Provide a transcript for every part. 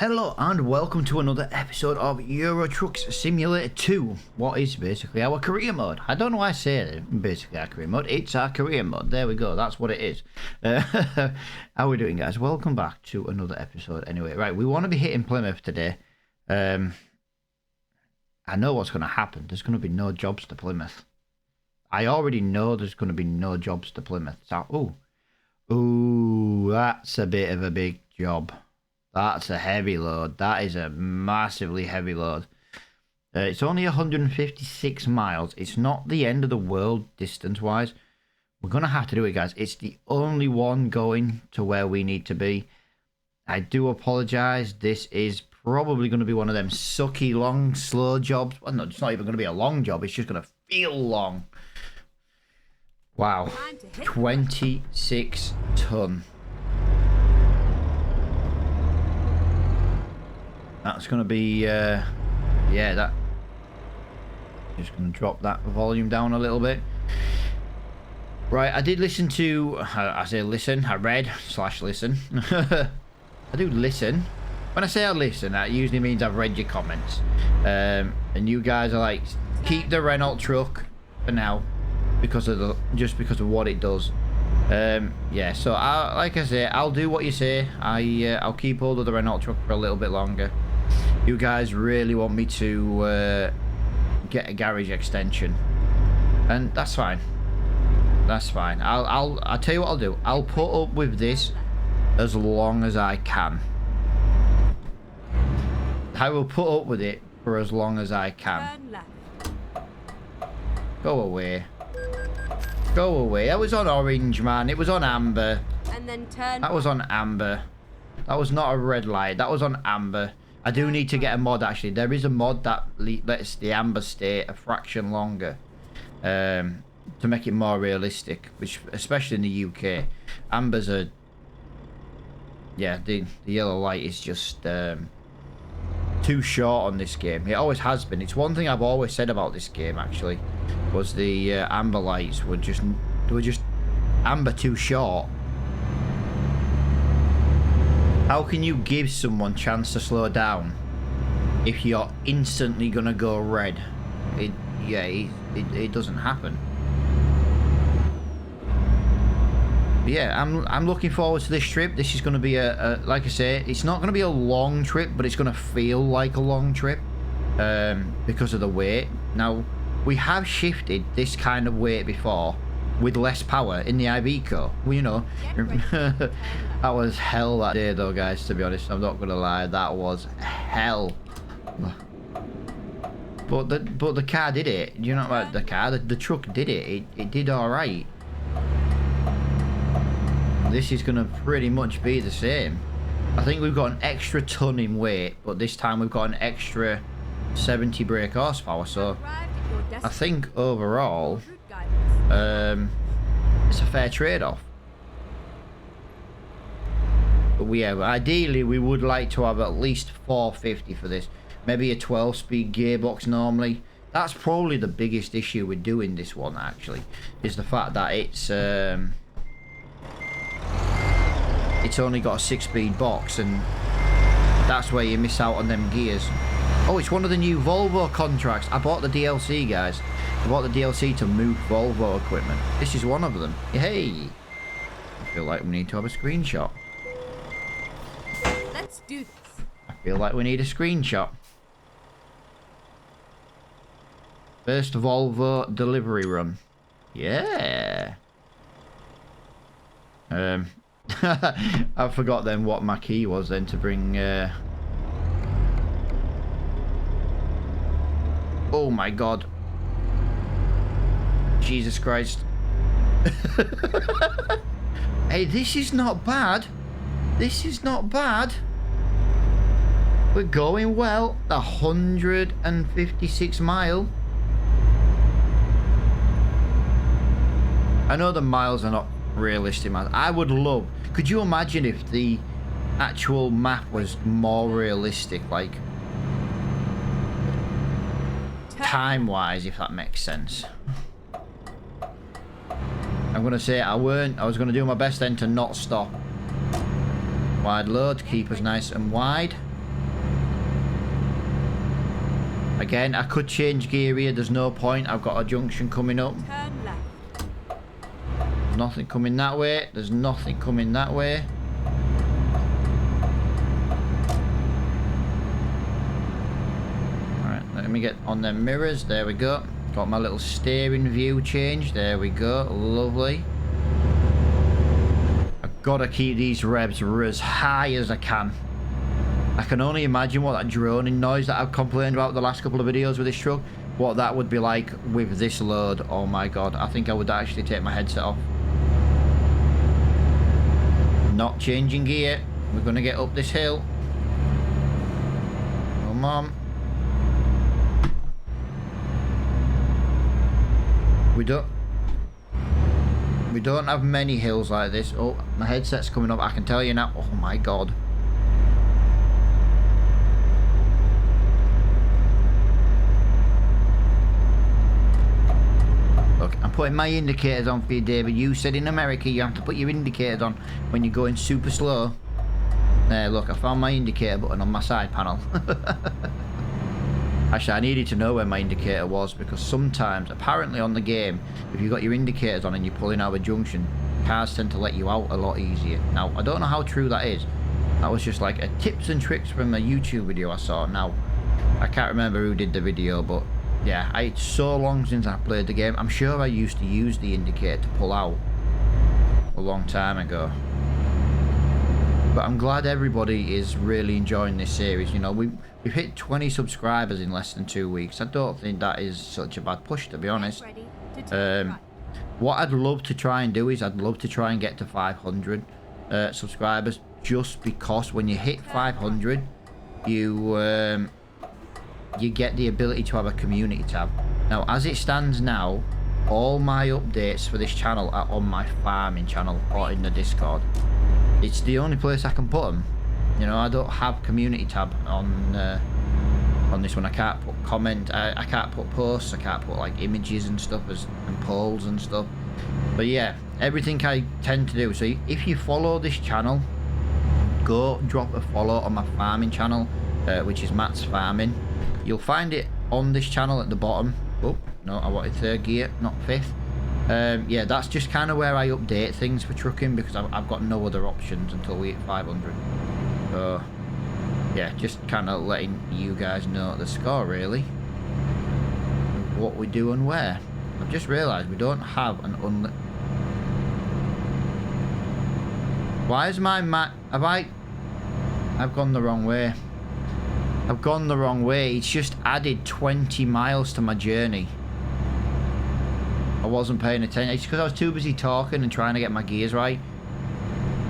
Hello and welcome to another episode of Euro Truck Simulator 2. What is basically our career mode. I don't know why I say it, basically our career mode. It's our career mode. There we go. That's what it is. How are we doing, guys? Welcome back to another episode. Anyway, right, we want to be hitting Plymouth today. I know what's going to happen. There's going to be no jobs to Plymouth. I already know there's going to be no jobs to Plymouth. So, ooh, that's a bit of a big job. That's a heavy load. That is a massively heavy load. It's only 156 miles. It's not the end of the world distance-wise. We're going to have to do it, guys. It's the only one going to where we need to be. I do apologise. This is probably going to be one of them sucky, long, slow jobs. Well, no, it's not even going to be a long job. It's just going to feel long. Wow. 26 ton. That's going to be, yeah, that. Just going to drop that volume down a little bit. Right, I did listen to, I say listen, I read / listen. I do listen. When I say I listen, that usually means I've read your comments. And you guys are like, keep the Renault truck for now, because of just because of what it does. Yeah, so like I say, I'll do what you say. I'll keep hold of the Renault truck for a little bit longer. You guys really want me to get a garage extension, and that's fine. That's fine. I'll tell you what I'll do. I'll put up with this as long as I can. I will put up with it for as long as I can. Go away. Go away. That was on orange, man. It was on amber. And then turn. That was on amber. That was not a red light. That was on amber. I do need to get a mod, actually. There is a mod that lets the amber stay a fraction longer to make it more realistic, which, especially in the UK, ambers are... Yeah, the yellow light is just too short on this game. It always has been. It's one thing I've always said about this game, actually, was the amber lights were just amber too short. How can you give someone a chance to slow down if you're instantly gonna go red? It doesn't happen. But yeah, I'm looking forward to this trip. This is gonna be a like I say, it's not gonna be a long trip, but it's gonna feel like a long trip because of the weight. Now, we have shifted this kind of weight before with less power in the Iveco. Well, you know, that was hell that day though, guys, to be honest. I'm not gonna lie, that was hell. But the car did it. You know about the car? The truck did it. It did alright. This is gonna pretty much be the same. I think we've got an extra ton in weight, but this time we've got an extra 70 brake horsepower, so I think overall it's a fair trade-off. But ideally we would like to have at least 450 for this. Maybe a 12-speed gearbox normally. That's probably the biggest issue with doing this one, actually, is the fact that it's only got a 6-speed box, and that's where you miss out on them gears. Oh, it's one of the new Volvo contracts. I bought the DLC, guys. I bought the DLC to move Volvo equipment. This is one of them. Hey! I feel like we need to have a screenshot. Let's do this. I feel like we need a screenshot. First Volvo delivery run. Yeah! I forgot then what my key was then to bring... Oh my god. Jesus Christ. Hey, this is not bad. This is not bad. We're going well. 156 mile. I know the miles are not realistic, man. I would love... Could you imagine if the actual map was more realistic, like... time-wise, if that makes sense. I'm gonna say I was gonna do my best then to not stop. Wide load, keep us nice and wide. Again, I could change gear here. There's no point. I've got a junction coming up. Turn left. There's nothing coming that way. There's nothing coming that way. Alright, let me get on them mirrors. There we go. Got my little steering view change. There we go. Lovely. I've got to keep these revs as high as I can. I can only imagine what that droning noise that I've complained about the last couple of videos with this truck, what that would be like with this load. Oh my god, I think I would actually take my headset off. Not changing gear. We're going to get up this hill. Come on. We don't have many hills like this. Oh, my headset's coming up. I can tell you now. Oh my god. Look, I'm putting my indicators on for you, David. You said in America you have to put your indicators on when you're going super slow. There, look, I found my indicator button on my side panel. Actually, I needed to know where my indicator was because sometimes, apparently on the game, if you've got your indicators on and you're pulling out of a junction, cars tend to let you out a lot easier. Now, I don't know how true that is. That was just like a tips and tricks from a YouTube video I saw. Now, I can't remember who did the video, but yeah, it's so long since I played the game. I'm sure I used to use the indicator to pull out a long time ago. But I'm glad everybody is really enjoying this series. You know, we've hit 20 subscribers in less than 2 weeks. I don't think that is such a bad push, to be honest. What I'd love to try and do is I'd love to try and get to 500 subscribers, just because when you hit 500, you get the ability to have a community tab. Now, as it stands now, all my updates for this channel are on my farming channel or in the Discord. It's the only place I can put them. You know, I don't have community tab on this one. I can't put comment. I can't put posts. I can't put like images and stuff and polls and stuff. But yeah, everything I tend to do. So if you follow this channel, go drop a follow on my farming channel, which is Matt's Farming. You'll find it on this channel at the bottom. Oh no, I wanted third gear, not fifth. Yeah, that's just kind of where I update things for trucking because I've got no other options until we hit 500. So yeah, just kind of letting you guys know the score really, what we do and where. I've just realised we don't have an why is my map? I've gone the wrong way. I've gone the wrong way. It's just added 20 miles to my journey. I wasn't paying attention. It's because I was too busy talking and trying to get my gears right.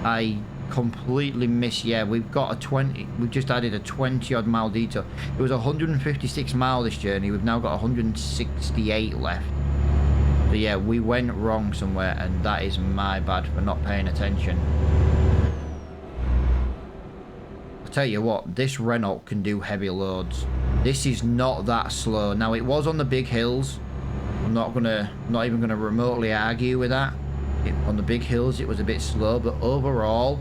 I completely missed. Yeah, we've got a 20. We've just added a 20 odd mile detour. It was 156 mile this journey. We've now got 168 left. So yeah, we went wrong somewhere, and that is my bad for not paying attention. I'll tell you what, this Renault can do heavy loads. This is not that slow. Now, it was on the big hills. I'm not even gonna remotely argue with that. On the big hills it was a bit slow, but overall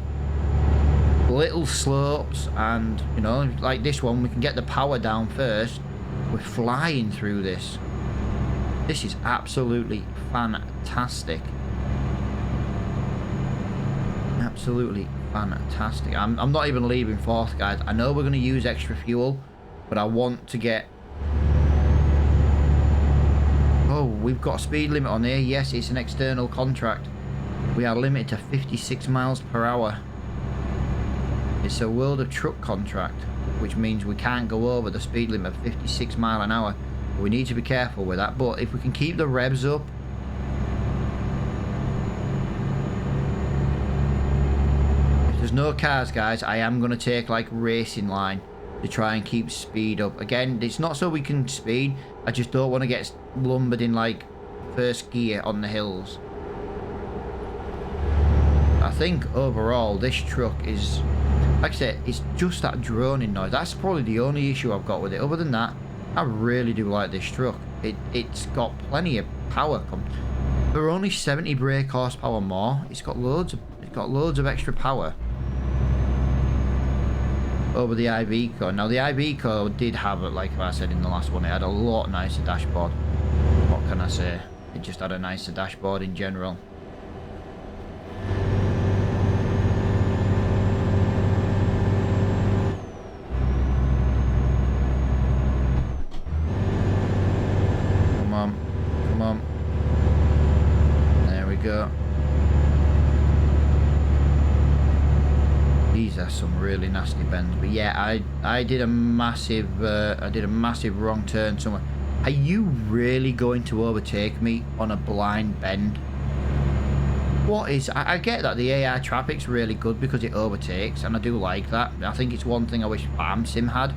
little slopes, and you know, like this one, we can get the power down first. We're flying through this. This is absolutely fantastic. Absolutely fantastic. I'm not even leaving fourth, guys. I know we're going to use extra fuel, but I want to get... Oh, we've got a speed limit on here. Yes, it's an external contract. We are limited to 56 miles per hour. It's a World of Truck contract, which means we can't go over the speed limit of 56 miles an hour. We need to be careful with that, but if we can keep the revs up, if there's no cars, guys, I am going to take like racing line to try and keep speed up. Again, it's not so we can speed, I just don't want to get lumbered in like first gear on the hills. I think overall this truck is, like I said, it's just that droning noise. That's probably the only issue I've got with it. Other than that, I really do like this truck. It's got plenty of power. There are only 70 brake horsepower more. It's got loads of extra power. over the IV code. Now the IV code did have it, like I said in the last one, it had a lot nicer dashboard. What can I say? It just had a nicer dashboard in general. Come on, come on. There we go. These are some really nasty bends, but yeah, I did a massive wrong turn somewhere. Are you really going to overtake me on a blind bend? What is... I get that the AI traffic's really good because it overtakes, and I do like that. I think it's one thing I wish Farm Sim had.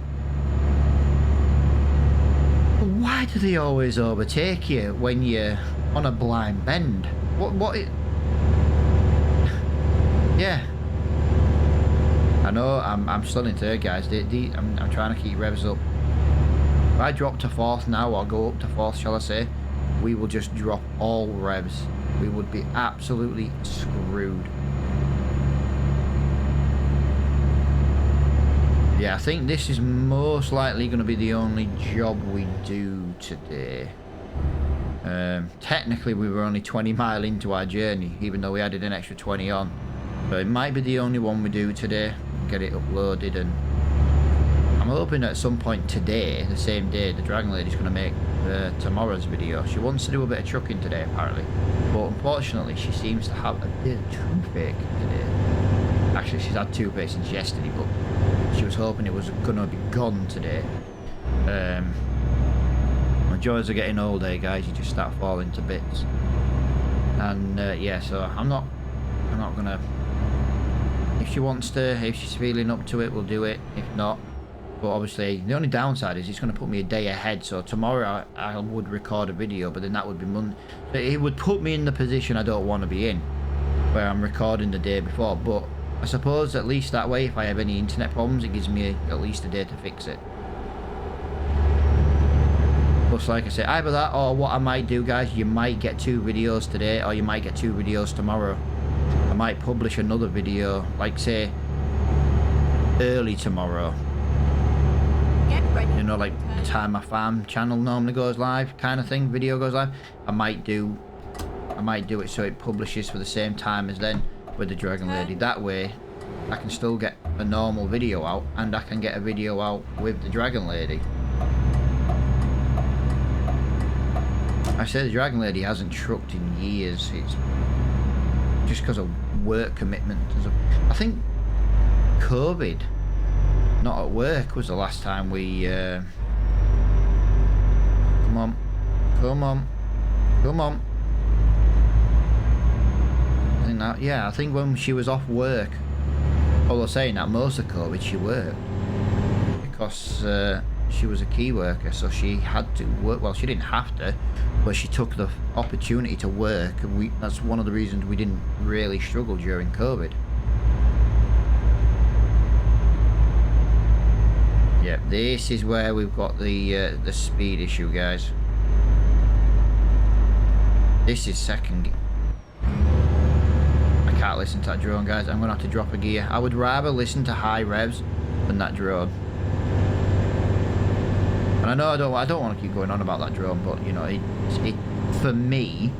But why do they always overtake you when you're on a blind bend? What it... Yeah. I know I'm still in third, guys. I'm trying to keep revs up. If I drop to fourth now, or go up to fourth, shall I say, we will just drop all revs. We would be absolutely screwed. Yeah, I think this is most likely going to be the only job we do today. Technically, we were only 20 miles into our journey, even though we added an extra 20 on. But it might be the only one we do today. Get it uploaded, and I'm hoping at some point today, the same day, the Dragon Lady's going to make tomorrow's video. She wants to do a bit of trucking today, apparently, but unfortunately she seems to have a bit of toothache today. Actually, she's had toothache since yesterday, but she was hoping it was going to be gone today. The joys of getting older, guys. You just start falling to bits, and yeah, so I'm not gonna... If she wants to, if she's feeling up to it, we'll do it. If not, but obviously the only downside is it's going to put me a day ahead. So tomorrow I would record a video, but then that would be Monday. So it would put me in the position I don't want to be in, where I'm recording the day before. But I suppose at least that way, if I have any internet problems, it gives me at least a day to fix it. Plus, like I said, either that or what I might do, guys, you might get 2 videos today, or you might get 2 videos tomorrow. I might publish another video, like say early tomorrow. Get ready. You know, like the time my farm channel normally goes live, kind of thing. Video goes live. I might do it so it publishes for the same time as then with the Dragon Lady. That way, I can still get a normal video out, and I can get a video out with the Dragon Lady. I say the Dragon Lady hasn't trucked in years. It's just because of work commitment. I think COVID, not at work, was the last time we come on, come on, come on. I think that, yeah, I think when she was off work, although saying that, most of COVID she worked because she was a key worker, so she had to work. Well, she didn't have to, but she took the opportunity to work, and that's one of the reasons we didn't really struggle during COVID. Yeah, this is where we've got the speed issue, guys. This is second. I can't listen to that drone, guys. I'm gonna have to drop a gear. I would rather listen to high revs than that drone. And I know I don't want to keep going on about that drone, but you know, it for me,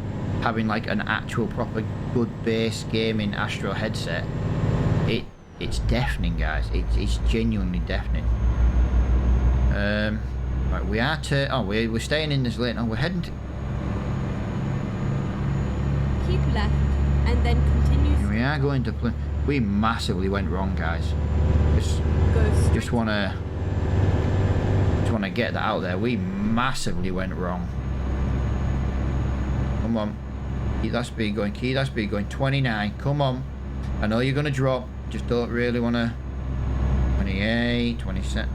having like an actual proper good bass gaming Astro headset, it's deafening, guys. It's genuinely deafening. Right, we are we're staying in this lane. Oh, we're heading to... Keep left and then continue. We are going to play. We massively went wrong, guys. Just wanna get that out there. We massively went wrong. Come on, keep that speed going. Keep that speed going. 29. Come on. I know you're gonna drop. Just don't really wanna. 28, 27.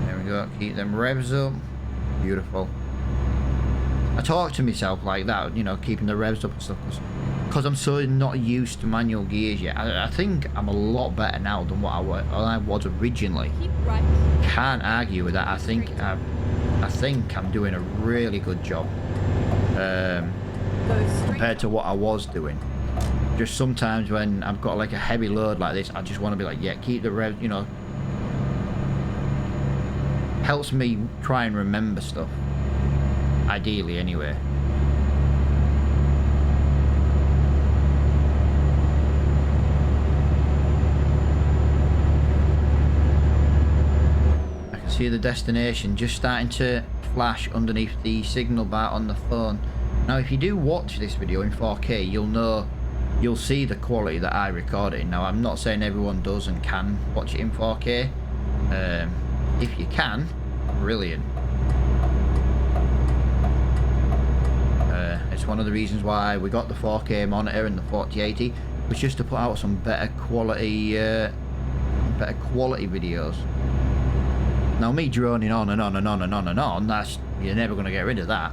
There we go. Keep them revs up. Beautiful. I talk to myself like that, you know, keeping the revs up and stuff, because I'm so not used to manual gears yet. I think I'm a lot better now than what I was originally. Keep right. Can't argue with that. I think I'm doing a really good job compared to what I was doing. Just sometimes when I've got like a heavy load like this, I just want to be like, yeah, keep the rev, you know. Helps me try and remember stuff. Ideally, anyway. I can see the destination just starting to flash underneath the signal bar on the phone. Now, if you do watch this video in 4K, you'll see the quality that I record it in. Now, I'm not saying everyone does and can watch it in 4K. If you can, brilliant. It's one of the reasons why we got the 4K monitor and the 4080, was just to put out some better quality videos. Now, me droning on and on and on and on and on, that's, you're never going to get rid of that.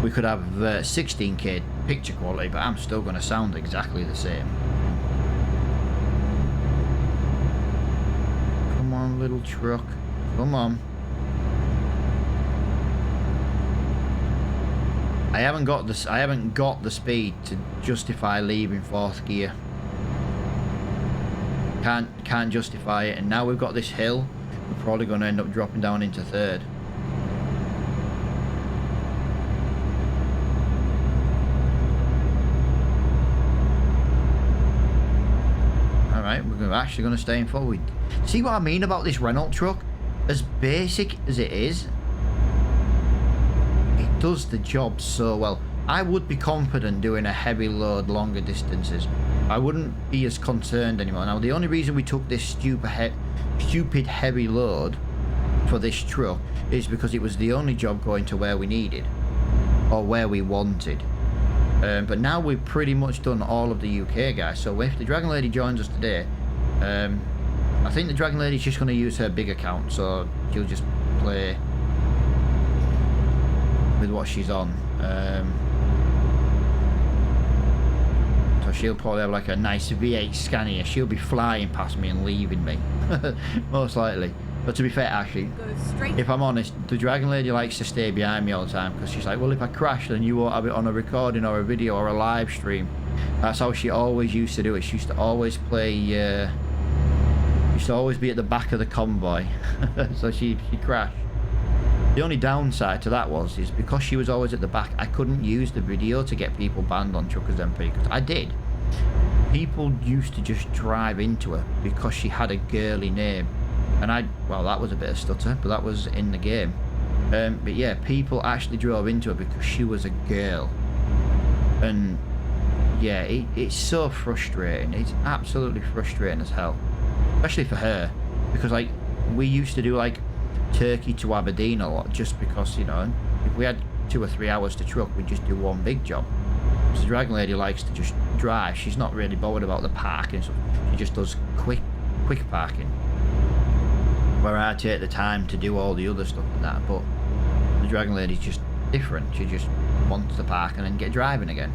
We could have 16K picture quality, but I'm still going to sound exactly the same. Come on, little truck. Come on. I haven't got the speed to justify leaving 4th gear. Can't justify it, and now we've got this hill. We're probably going to end up dropping down into 3rd. Alright, we're actually going to stay in 4th. See what I mean about this Renault truck? As basic as it is, it does the job so well. I would be confident doing a heavy load longer distances. I wouldn't be as concerned anymore. Now, the only reason we took this stupid heavy load for this truck is because it was the only job going to where we needed or where we wanted. But now we've pretty much done all of the UK, guys. So if the Dragon Lady joins us today, I think the Dragon Lady's just going to use her big account, so she'll just play with what she's on. So she'll probably have like a nice V8 Scania. She'll be flying past me and leaving me, most likely. But to be fair, actually, if I'm honest, the Dragon Lady likes to stay behind me all the time, because she's like, well, if I crash, then you won't have it on a recording or a video or a live stream. That's how she always used to do it. She used to always play, used to always be at the back of the convoy. So she crashed. The only downside to that is because she was always at the back, I couldn't use the video to get people banned on Truckers MP, because I did. People used to just drive into her because she had a girly name. And well, that was a bit of stutter, but that was in the game. But yeah, people actually drove into her because she was a girl. And yeah, it's so frustrating. It's absolutely frustrating as hell. Especially for her. Because like, we used to do like Turkey to Aberdeen a lot, just because, you know, if we had 2 or 3 hours to truck, we'd just do one big job. So the Dragon Lady likes to just drive. She's not really bothered about the parking and stuff. She just does quick parking. Where I take the time to do all the other stuff and that, but the Dragon Lady's just different. She just wants to park and then get driving again.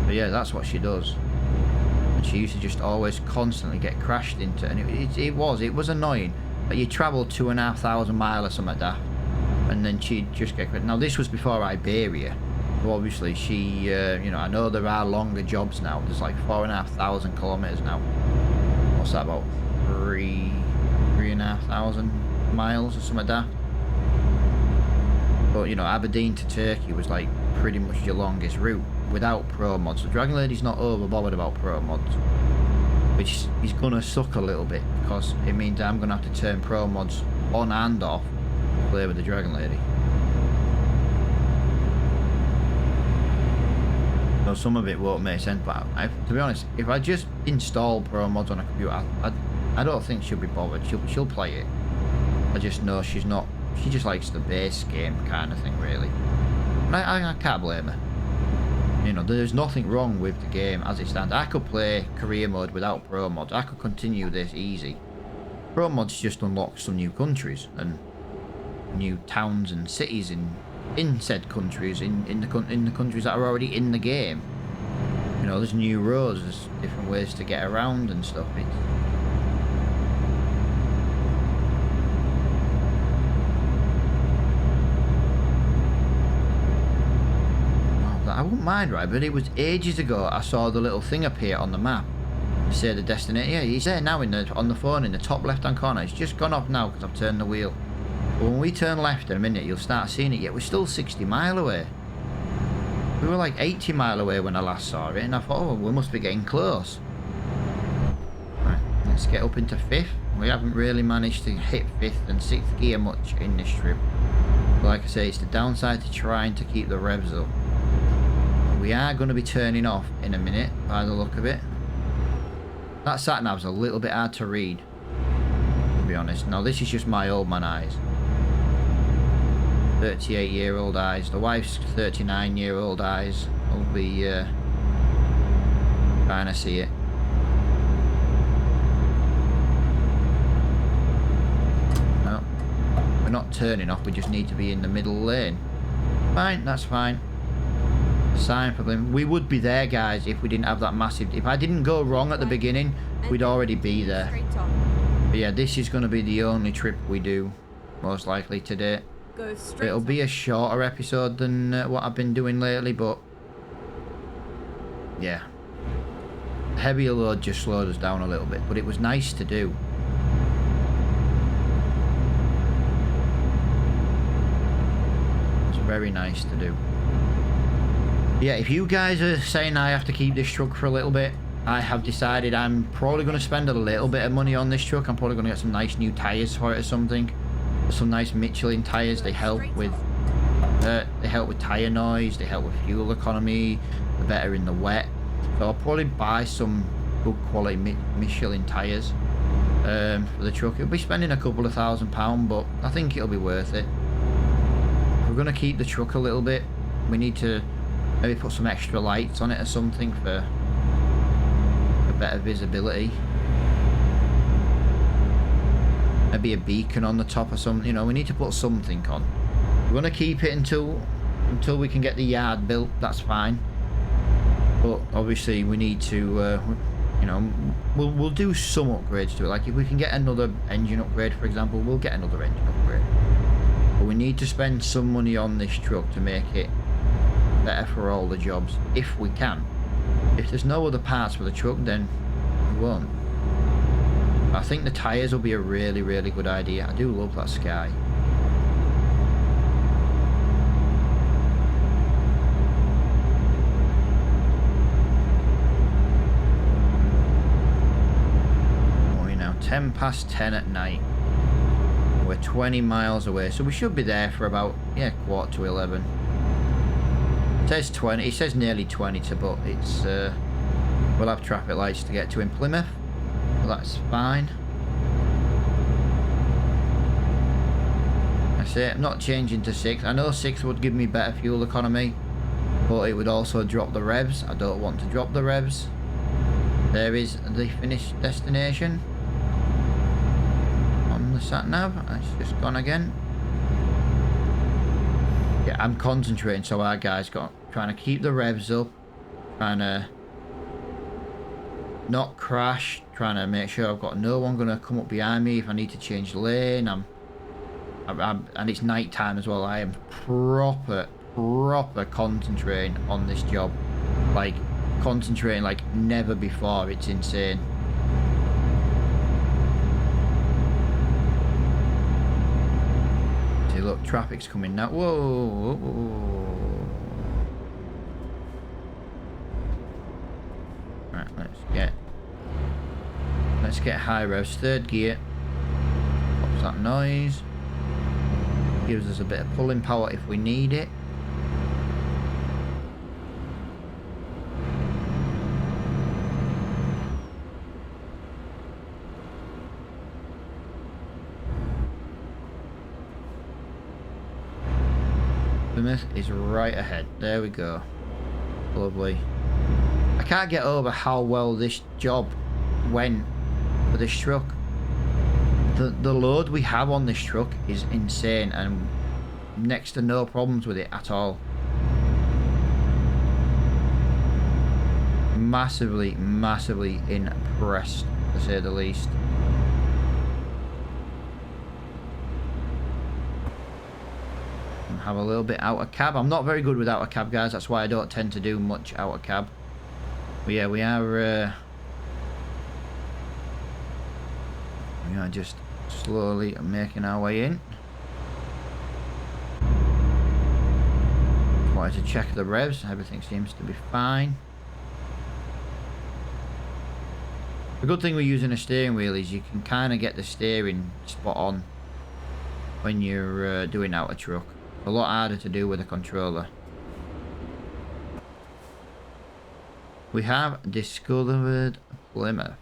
But yeah, that's what she does. And she used to just always constantly get crashed into, and it was annoying. But you travel 2,500 miles or something like that, and then she'd just get crashed. Now this was before Iberia. So obviously she, you know, I know there are longer jobs now. There's like 4,500 kilometers now. What's that, about 3,500 miles or something like that? But you know, Aberdeen to Turkey was like pretty much your longest route without pro mods. So Dragon Lady's not over bothered about pro mods, which is gonna suck a little bit, because it means I'm gonna have to turn pro mods on and off to play with the Dragon Lady. So some of it won't make sense, but to be honest, if I just install pro mods on a computer, I don't think she'll be bothered. She'll play it. I just know she's not. She just likes the base game kind of thing, really. And I can't blame her. You know, there's nothing wrong with the game as it stands. I could play career mode without pro mods. I could continue this easy. Pro mods just unlock some new countries and new towns and cities in said countries, in the countries that are already in the game. You know, there's new roads, there's different ways to get around and stuff. wouldn't mind, right? But it was ages ago I saw the little thing appear on the map. Say the destination. Yeah, he's there now on the phone in the top left-hand corner. It's just gone off now because I've turned the wheel. But when we turn left in a minute, you'll start seeing it. Yet we're still 60 mile away. We were like 80 mile away when I last saw it, and I thought, oh, we must be getting close. Right, let's get up into 5th. We haven't really managed to hit 5th and 6th gear much in this trip. But like I say, it's the downside to trying to keep the revs up. We are going to be turning off in a minute, by the look of it. That sat-nav's a little bit hard to read, to be honest. Now, this is just my old man eyes. 38-year-old eyes. The wife's 39-year-old eyes will be trying to see it. No, we're not turning off. We just need to be in the middle lane. Fine, that's fine. Sign problem. We would be there, guys, if we didn't have that massive... If I didn't go wrong at the beginning, we'd already be there. But yeah, this is going to be the only trip we do, most likely, today. It'll be a shorter episode than what I've been doing lately, but yeah, heavier load just slowed us down a little bit, but it was nice to do. It's very nice to do. Yeah, if you guys are saying I have to keep this truck for a little bit, I have decided I'm probably going to spend a little bit of money on this truck. I'm probably going to get some nice new tyres for it or something. Some nice Michelin tyres. They help with tyre noise, they help with fuel economy, they're better in the wet. So I'll probably buy some good quality Michelin tyres for the truck. It'll be spending a couple of £1,000, but I think it'll be worth it. We're going to keep the truck a little bit. We need to maybe put some extra lights on it or something for better visibility. Maybe a beacon on the top or something, you know, we need to put something on. We're going to keep it until we can get the yard built, that's fine. But obviously we need to, you know, we'll do some upgrades to it. Like if we can get another engine upgrade, for example, we'll get another engine upgrade. But we need to spend some money on this truck to make it better for all the jobs, if we can. If there's no other parts for the truck, then we won't. I think the tyres will be a really, really good idea. I do love that sky. We're now 10 past 10 at night. We're 20 miles away, so we should be there for about, yeah, 11:15. It says 20, it says nearly 20 to, but it's, we'll have traffic lights to get to in Plymouth. Well, that's fine. That's it. I'm not changing to 6. I know 6 would give me better fuel economy, but it would also drop the revs. I don't want to drop the revs. There is the finished destination on the sat nav. It's just gone again. Yeah, I'm concentrating so our guys trying to keep the revs up, trying to not crash, trying to make sure I've got no one going to come up behind me if I need to change lane. And it's night time as well. I am proper concentrating on this job, like concentrating like never before. It's insane. See, look, traffic's coming now. Whoa. Right, let's get high revs. 3rd gear. Pops that noise. Gives us a bit of pulling power if we need it. Plymouth is right ahead. There we go. Lovely. I can't get over how well this job went for this truck. The load we have on this truck is insane, and next to no problems with it at all. Massively impressed, to say the least. have a little bit out of cab. I'm not very good with out of cab, guys. That's why I don't tend to do much out of cab. But yeah, we are just slowly making our way in. Wanted to check the revs. Everything seems to be fine. The good thing with using a steering wheel is you can kind of get the steering spot on when you're doing out a truck. A lot harder to do with a controller. We have discovered Plymouth.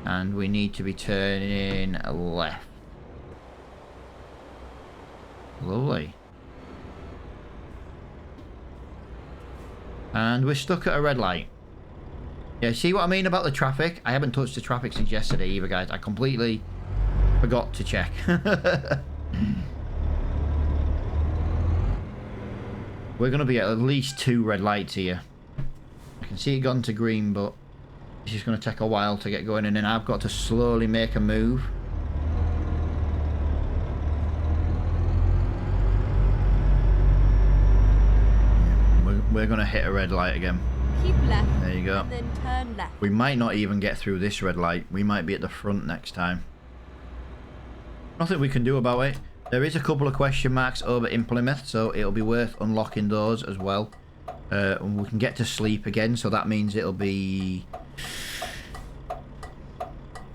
And we need to be turning left. Lovely. And we're stuck at a red light. Yeah, see what I mean about the traffic? I haven't touched the traffic since yesterday either, guys. I completely forgot to check. We're going to be at least 2 red lights here. I can see it gone to green, but it's just going to take a while to get going, and then I've got to slowly make a move. We're going to hit a red light again. Keep left. There you go. And then turn left. We might not even get through this red light. We might be at the front next time. Nothing we can do about it. There is a couple of question marks over in Plymouth, so it'll be worth unlocking those as well. And we can get to sleep again, so that means it'll be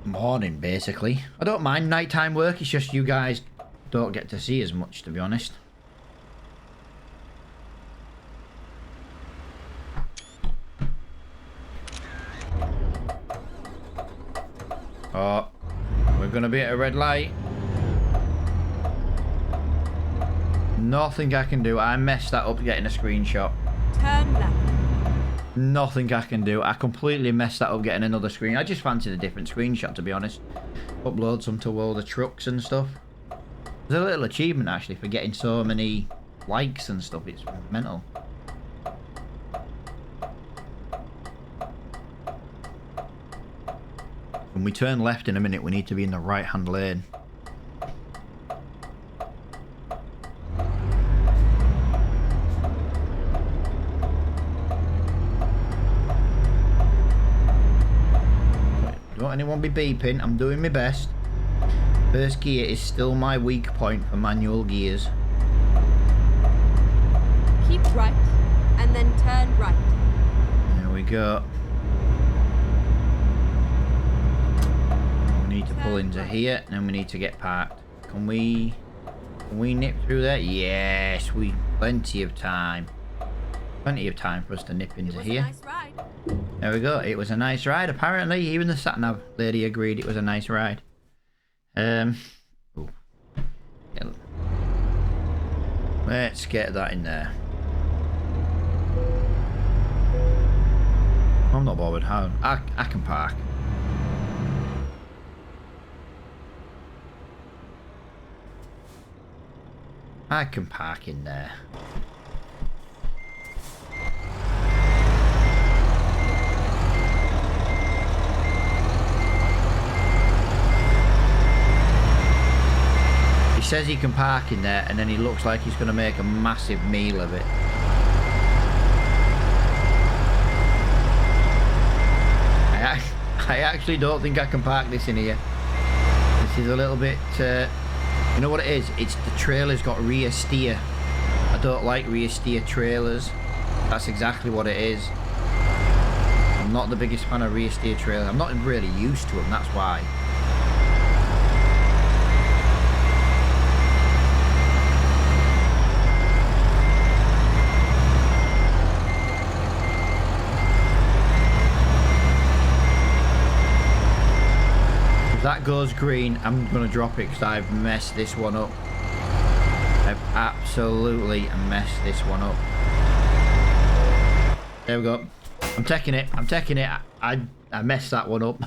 morning, basically. I don't mind nighttime work, it's just you guys don't get to see as much, to be honest. Oh, we're gonna be at a red light. Nothing I can do. I messed that up getting a screenshot. Turn left. Nothing I can do. I completely messed that up getting another screen. I just fancied a different screenshot, to be honest. Upload some to all the trucks and stuff. There's a little achievement actually for getting so many likes and stuff. It's mental. When we turn left in a minute, we need to be in the right-hand lane. Don't anyone be beeping. I'm doing my best. First gear is still my weak point for manual gears. Keep right and then turn right. There we go. We need to pull into here, and then we need to get parked. Can we nip through there? Yes, plenty of time. Plenty of time for us to nip into here. Nice ride. There we go. It was a nice ride. Apparently, even the sat-nav lady agreed it was a nice ride. Ooh. Yeah. Let's get that in there. I'm not bothered. I can park. I can park in there. He says he can park in there, and then he looks like he's going to make a massive meal of it. I actually don't think I can park this in here. This is a little bit... you know what it is? It's the trailer's got rear steer. I don't like rear steer trailers. That's exactly what it is. I'm not the biggest fan of rear steer trailers. I'm not really used to them, that's why. If that goes green, I'm going to drop it because I've messed this one up. I've absolutely messed this one up. There we go. I'm taking it. I'm taking it. I messed that one up.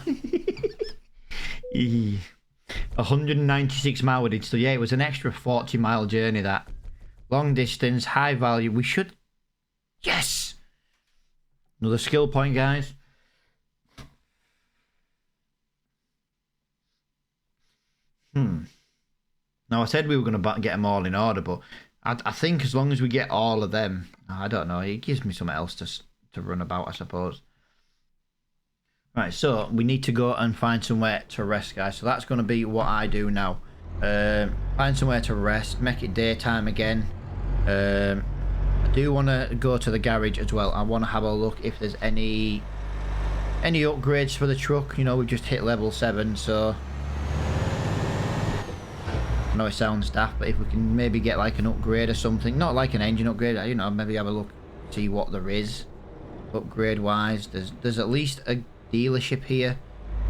196 mile we did. So yeah, it was an extra 40-mile journey that. Long distance, high value. We should... Yes! Another skill point, guys. Now, I said we were going to get them all in order, but I think as long as we get all of them, I don't know, it gives me something else to run about, I suppose. Right, so we need to go and find somewhere to rest, guys. So that's going to be what I do now. Find somewhere to rest, make it daytime again. I do want to go to the garage as well. I want to have a look if there's any upgrades for the truck. You know, we've just hit level 7, so I know it sounds daft, but if we can maybe get like an upgrade or something, not like an engine upgrade, you know, maybe have a look, see what there is upgrade wise. There's at least a dealership here,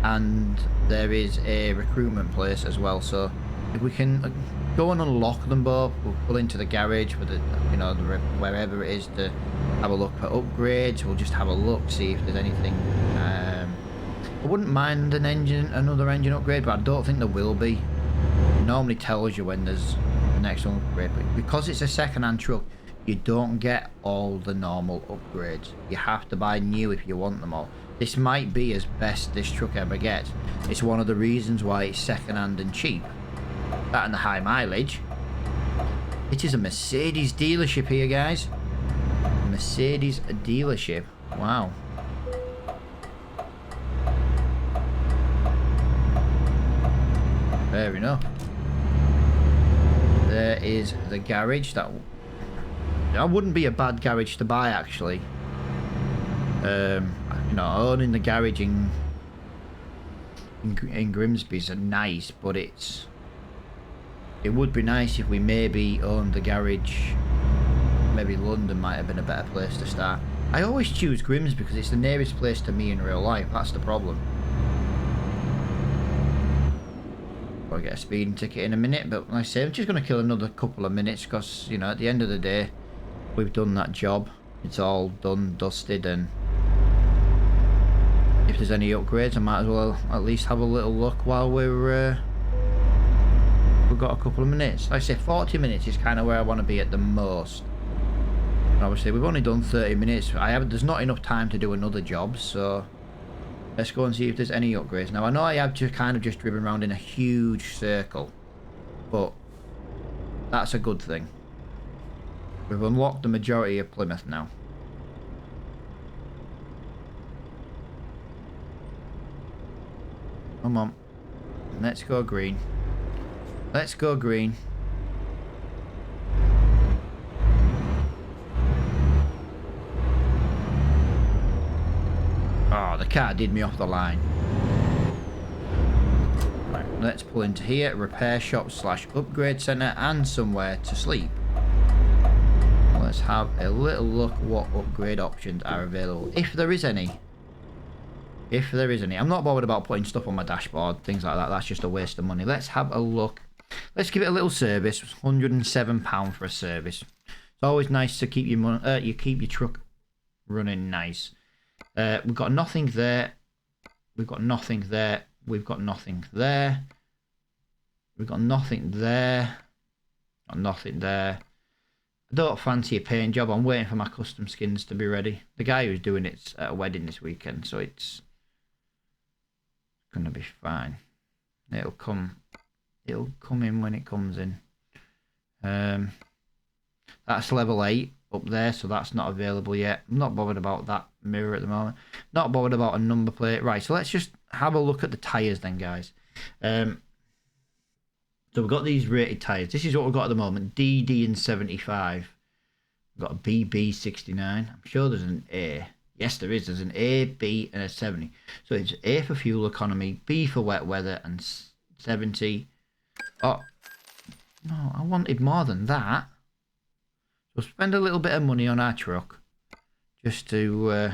and there is a recruitment place as well, so if we can go and unlock them both, we'll pull into the garage for the, you know, wherever it is, to have a look for upgrades. We'll just have a look, see if there's anything. I wouldn't mind another engine upgrade, but I don't think there will be. It normally tells you when there's the next one upgrade, but because it's a second-hand truck, you don't get all the normal upgrades. You have to buy new if you want them all. This might be as best this truck ever gets. It's one of the reasons why it's second-hand and cheap. That and the high mileage. It is a Mercedes dealership here, guys. Mercedes dealership. Wow. Fair enough. There is the garage. That wouldn't be a bad garage to buy, actually. You know, owning the garage in Grimsby's are nice, but it would be nice if we maybe owned the garage. Maybe London might have been a better place to start. I always choose Grimsby because it's the nearest place to me in real life. That's the problem. I'll get a speeding ticket in a minute, but like I say, I'm just going to kill another couple of minutes because, you know, at the end of the day, we've done that job. It's all done, dusted, and if there's any upgrades, I might as well at least have a little look while we've got a couple of minutes. Like I say, 40 minutes is kind of where I want to be at the most. And obviously, we've only done 30 minutes. There's not enough time to do another job, so let's go and see if there's any upgrades. Now, I know I have just kind of just driven around in a huge circle, but that's a good thing. We've unlocked the majority of Plymouth now. Come on. Let's go green. Let's go green. Oh, the car did me off the line. Right, let's pull into here. Repair shop / upgrade centre and somewhere to sleep. Let's have a little look what upgrade options are available. If there is any. If there is any. I'm not bothered about putting stuff on my dashboard, things like that. That's just a waste of money. Let's have a look. Let's give it a little service. £107 for a service. It's always nice to keep keep your truck running nice. We've got nothing there. We've got nothing there. We've got nothing there. We've got nothing there. Got nothing there. I don't fancy a paint job. I'm waiting for my custom skins to be ready. The guy who's doing it's at a wedding this weekend, so it's gonna be fine. It'll come in when it comes in. That's level 8 up there, so that's not available yet. I'm not bothered about that mirror at the moment. Not bothered about a number plate. Right, so let's just have a look at the tyres then, guys. So we've got these rated tyres. This is what we've got at the moment. DD and 75. We've got a BB 69. I'm sure there's an A. Yes, there is. There's an A, B, and a 70. So it's A for fuel economy, B for wet weather, and 70. Oh, no, I wanted more than that. We'll spend a little bit of money on our truck just to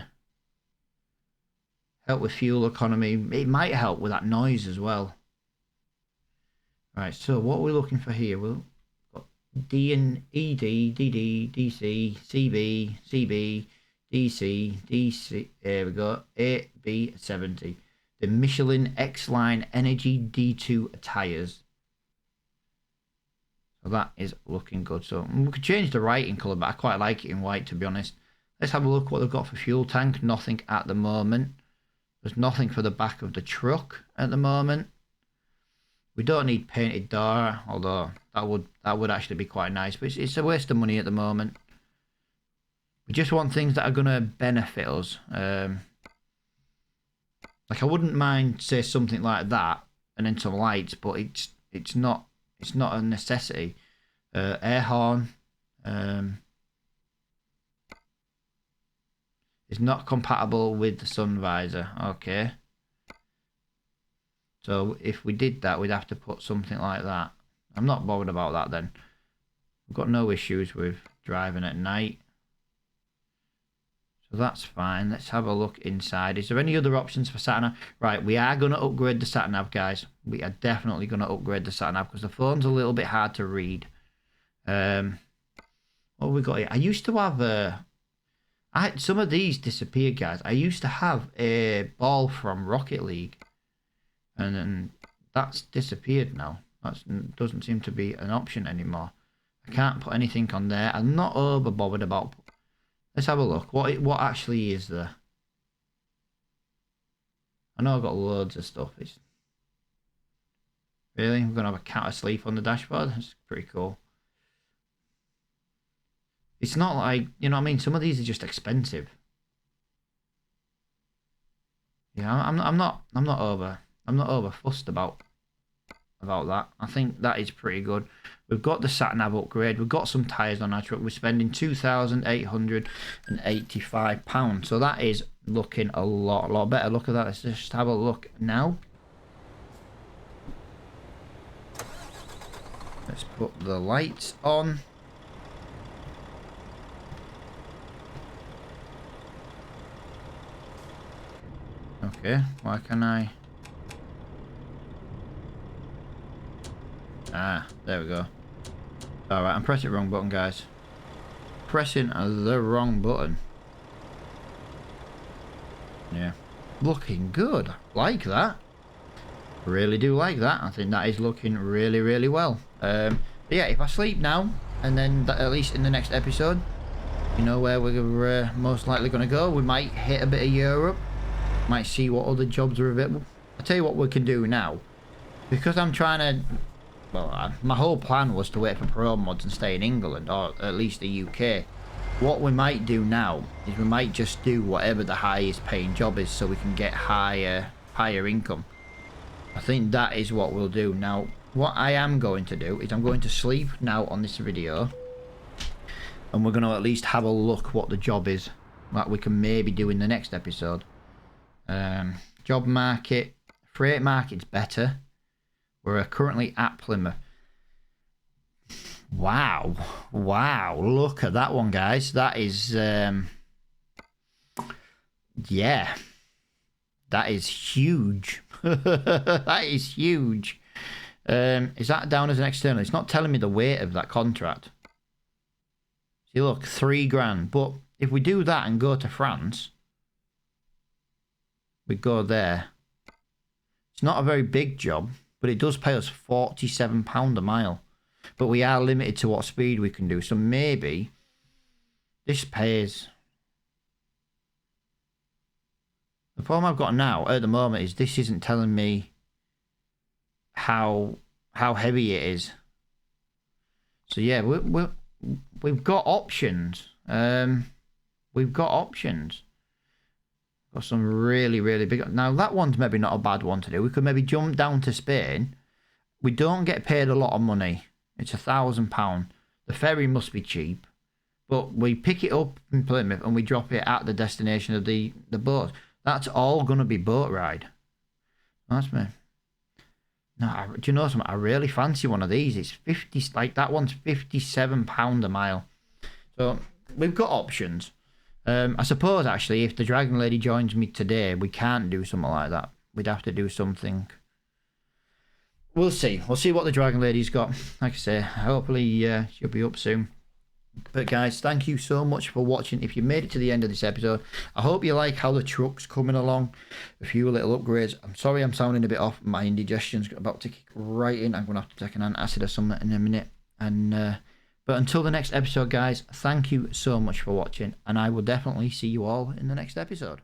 help with fuel economy. It might help with that noise as well. Right, so what are we looking for here? We've got D and ED, DD, DC, CB, CB, DC, DC. There we go. A, B, 70. The Michelin X-Line Energy D2 tyres. So that is looking good. So we could change the writing colour, but I quite like it in white, to be honest. Let's have a look what they've got for fuel tank. Nothing at the moment. There's nothing for the back of the truck at the moment. We don't need painted door, although that would actually be quite nice. But it's a waste of money at the moment. We just want things that are going to benefit us. Like I wouldn't mind, say, something like that, and then some lights, but it's not a necessity. Air horn. Is not compatible with the sun visor. Okay. So if we did that, we'd have to put something like that. I'm not bothered about that then. We've got no issues with driving at night. So that's fine. Let's have a look inside. Is there any other options for sat-nav? Right, we are going to upgrade the sat-nav, guys. We are definitely going to upgrade the sat-nav because the phone's a little bit hard to read. What have we got here? I used to have some of these disappeared, guys. I used to have a ball from Rocket League. And then that's disappeared now. That doesn't seem to be an option anymore. I can't put anything on there. I'm not over bothered about... Let's have a look. What actually is there? I know I've got loads of stuff. Really? We're going to have a cat asleep on the dashboard? That's pretty cool. It's not like, you know what I mean? Some of these are just expensive. Yeah, I'm not over fussed about that. I think that is pretty good. We've got the sat-nav upgrade. We've got some tyres on our truck. We're spending £2,885. So that is looking a lot better. Look at that. Let's just have a look now. Let's put the lights on. Okay, why can I... Ah, there we go. Alright, I'm pressing the wrong button, guys. Pressing the wrong button. Yeah. Looking good. Like that. Really do like that. I think that is looking really well. But yeah, if I sleep now, and then at least in the next episode, you know where we're most likely going to go. We might hit a bit of Europe. Might see what other jobs are available. I'll tell you what we can do now. Because I'm trying to... Well, my whole plan was to wait for pro mods and stay in England, or at least the UK. What we might do now is we might just do whatever the highest paying job is so we can get higher income. I think that is what we'll do. Now, what I am going to do is I'm going to sleep now on this video. And we're going to at least have a look what the job is that we can maybe do in the next episode. Job market. Freight market's better. We're currently at Plymouth. Wow. Look at that one, guys. That is... yeah. That is huge. That is huge. Is that down as an external? It's not telling me the weight of that contract. See, look, £3,000. But if we do that and go to France, we go there. It's not a very big job, but it does pay us £47 a mile. But we are limited to what speed we can do. So maybe this pays... The problem I've got now at the moment is this isn't telling me how heavy it is. So yeah, we've got options. We've got options. Got some really big... Now that one's maybe not a bad one to do. We could maybe jump down to Spain. We don't get paid a lot of money. It's £1,000. The ferry must be cheap. But we pick it up in Plymouth and we drop it at the destination of the boat. That's all going to be boat ride. That's me. No, do you know something? I really fancy one of these. It's 50, like that one's £57 a mile. So we've got options. I suppose actually if the Dragon Lady joins me today, we can't do something like that. We'd have to do something. We'll see. We'll see what the Dragon Lady's got. Like I say, hopefully she'll be up soon. But guys, thank you so much for watching. If you made it to the end of this episode, I hope you like how the truck's coming along. A few little upgrades. I'm sorry I'm sounding a bit off. My indigestion's about to kick right in. I'm going to have to take an antacid or something in a minute. And but until the next episode, guys, thank you so much for watching. And I will definitely see you all in the next episode.